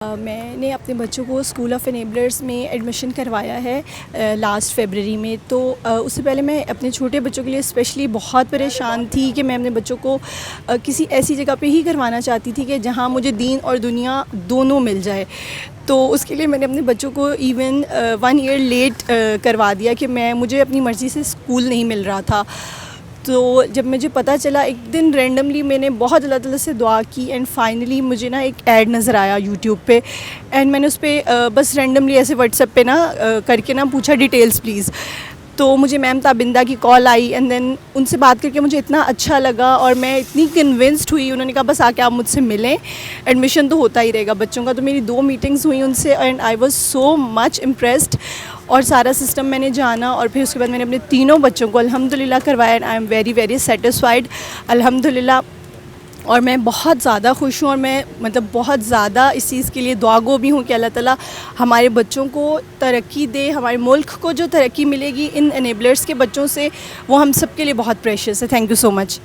میں نے اپنے بچوں کو اسکول آف انیبلرز میں ایڈمیشن کروایا ہے لاسٹ فیبرری میں. تو اس سے پہلے میں اپنے چھوٹے بچوں کے لیے اسپیشلی بہت پریشان تھی کہ میں اپنے بچوں کو کسی ایسی جگہ پہ ہی کروانا چاہتی تھی کہ جہاں مجھے دین اور دنیا دونوں مل جائے. تو اس کے لیے میں نے اپنے بچوں کو ایون 1 ایئر لیٹ کروا دیا کہ مجھے اپنی مرضی سے اسکول نہیں مل رہا تھا. تو جب مجھے پتہ چلا ایک دن رینڈملی میں نے بہت اللہ تعالیٰ سے دعا کی اینڈ فائنلی مجھے نا ایک ایڈ نظر آیا یوٹیوب پہ اینڈ میں نے اس پہ بس رینڈملی ایسے واٹس ایپ پہ کر کے پوچھا ڈیٹیلز پلیز. تو مجھے میم تابندہ کی کال آئی اینڈ دین ان سے بات کر کے مجھے اتنا اچھا لگا اور میں اتنی کنونسڈ ہوئی. انہوں نے کہا بس آ کے آپ مجھ سے ملیں, ایڈمیشن تو ہوتا ہی رہے گا بچوں کا. تو میری 2 میٹنگز ہوئی ان سے and I was so much impressed اور سارا سسٹم میں نے جانا اور پھر اس کے بعد میں نے اپنے تینوں بچوں کو الحمدللہ کروایا and I am very very satisfied الحمدللہ. اور میں بہت زیادہ خوش ہوں اور میں بہت زیادہ اس چیز کے لیے دعاگو بھی ہوں کہ اللہ تعالیٰ ہمارے بچوں کو ترقی دے. ہمارے ملک کو جو ترقی ملے گی ان انیبلرز کے بچوں سے وہ ہم سب کے لیے بہت پریشیس ہے. Thank you so much.